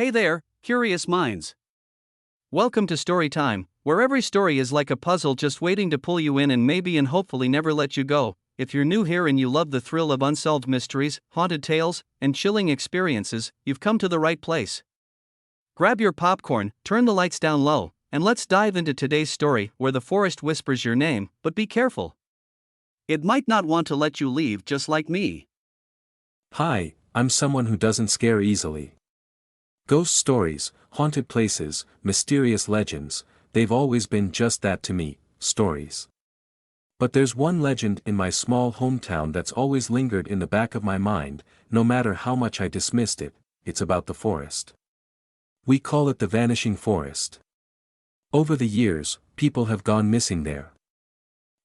Hey there, curious minds. Welcome to Story Time, where every story is like a puzzle just waiting to pull you in and maybe and hopefully never let you go. If you're new here and you love the thrill of unsolved mysteries, haunted tales, and chilling experiences, you've come to the right place. Grab your popcorn, turn the lights down low, and let's dive into today's story where the forest whispers your name, but be careful. It might not want to let you leave just like me. Hi, I'm someone who doesn't scare easily. Ghost stories, haunted places, mysterious legends, they've always been just that to me, stories. But there's one legend in my small hometown that's always lingered in the back of my mind, no matter how much I dismissed it. It's about the forest. We call it the Vanishing Forest. Over the years, people have gone missing there.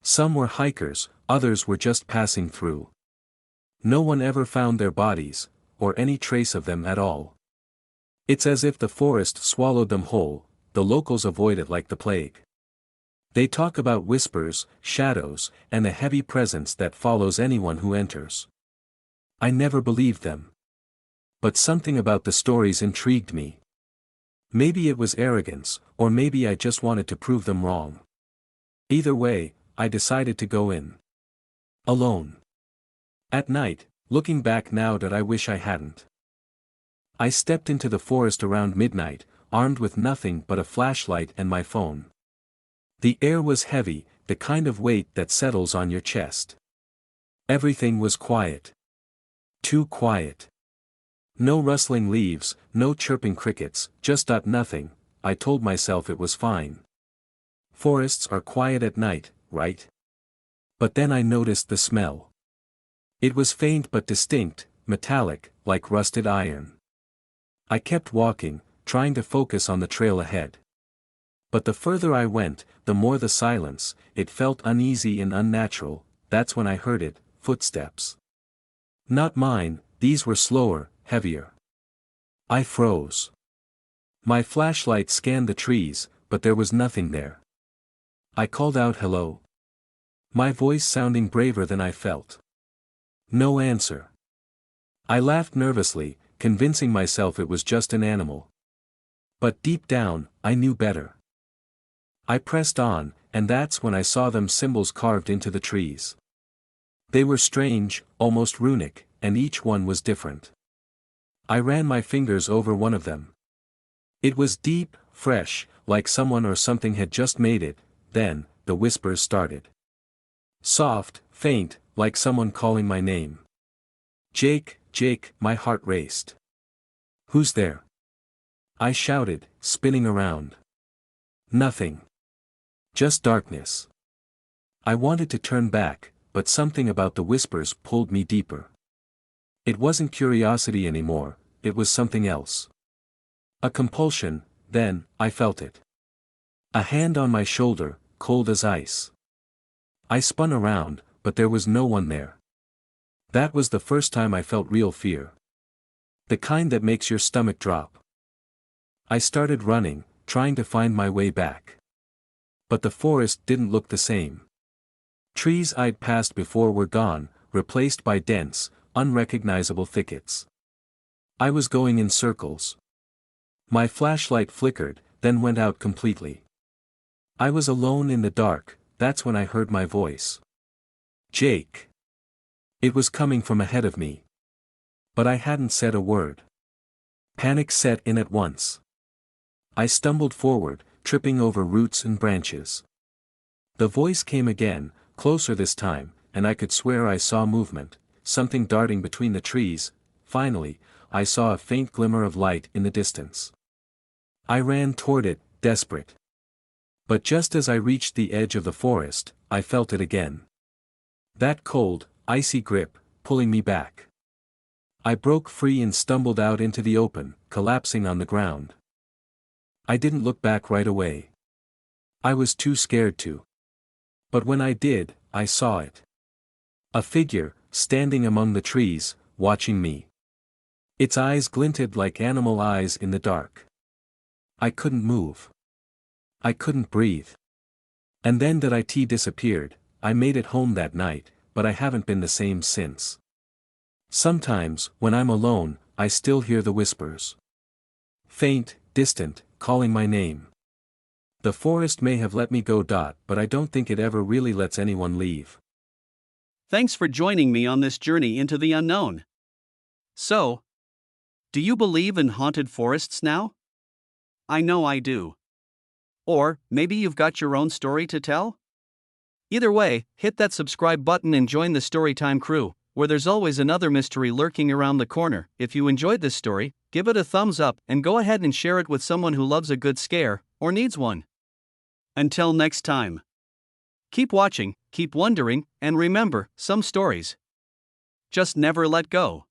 Some were hikers, others were just passing through. No one ever found their bodies, or any trace of them at all. It's as if the forest swallowed them whole. The locals avoid it like the plague. They talk about whispers, shadows, and a heavy presence that follows anyone who enters. I never believed them. But something about the stories intrigued me. Maybe it was arrogance, or maybe I just wanted to prove them wrong. Either way, I decided to go in. Alone. At night, looking back now that I wish I hadn't. I stepped into the forest around midnight, armed with nothing but a flashlight and my phone. The air was heavy, the kind of weight that settles on your chest. Everything was quiet. Too quiet. No rustling leaves, no chirping crickets, just nothing. I told myself it was fine. Forests are quiet at night, right? But then I noticed the smell. It was faint but distinct, metallic, like rusted iron. I kept walking, trying to focus on the trail ahead. But the further I went, the more the silence, it felt uneasy and unnatural. That's when I heard it, footsteps. Not mine, these were slower, heavier. I froze. My flashlight scanned the trees, but there was nothing there. I called out hello. My voice sounding braver than I felt. No answer. I laughed nervously, convincing myself it was just an animal. But deep down, I knew better. I pressed on, and that's when I saw them symbols carved into the trees. They were strange, almost runic, and each one was different. I ran my fingers over one of them. It was deep, fresh, like someone or something had just made it. Then, the whispers started. Soft, faint, like someone calling my name. Jake, Jake, my heart raced. Who's there? I shouted, spinning around. Nothing. Just darkness. I wanted to turn back, but something about the whispers pulled me deeper. It wasn't curiosity anymore, it was something else. A compulsion. Then, I felt it. A hand on my shoulder, cold as ice. I spun around, but there was no one there. That was the first time I felt real fear. The kind that makes your stomach drop. I started running, trying to find my way back. But the forest didn't look the same. Trees I'd passed before were gone, replaced by dense, unrecognizable thickets. I was going in circles. My flashlight flickered, then went out completely. I was alone in the dark. That's when I heard my voice. Jake. It was coming from ahead of me. But I hadn't said a word. Panic set in at once. I stumbled forward, tripping over roots and branches. The voice came again, closer this time, and I could swear I saw movement, something darting between the trees. Finally, I saw a faint glimmer of light in the distance. I ran toward it, desperate. But just as I reached the edge of the forest, I felt it again. That cold, icy grip, pulling me back. I broke free and stumbled out into the open, collapsing on the ground. I didn't look back right away. I was too scared to. But when I did, I saw it. A figure, standing among the trees, watching me. Its eyes glinted like animal eyes in the dark. I couldn't move. I couldn't breathe. And then that IT disappeared. I made it home that night, but I haven't been the same since. Sometimes, when I'm alone, I still hear the whispers. Faint, distant, calling my name. The forest may have let me go. But I don't think it ever really lets anyone leave. Thanks for joining me on this journey into the unknown. So, do you believe in haunted forests now? I know I do. Or maybe you've got your own story to tell? Either way, hit that subscribe button and join the Storytime crew, where there's always another mystery lurking around the corner. If you enjoyed this story, give it a thumbs up and go ahead and share it with someone who loves a good scare, or needs one. Until next time. Keep watching, keep wondering, and remember, some stories just never let go.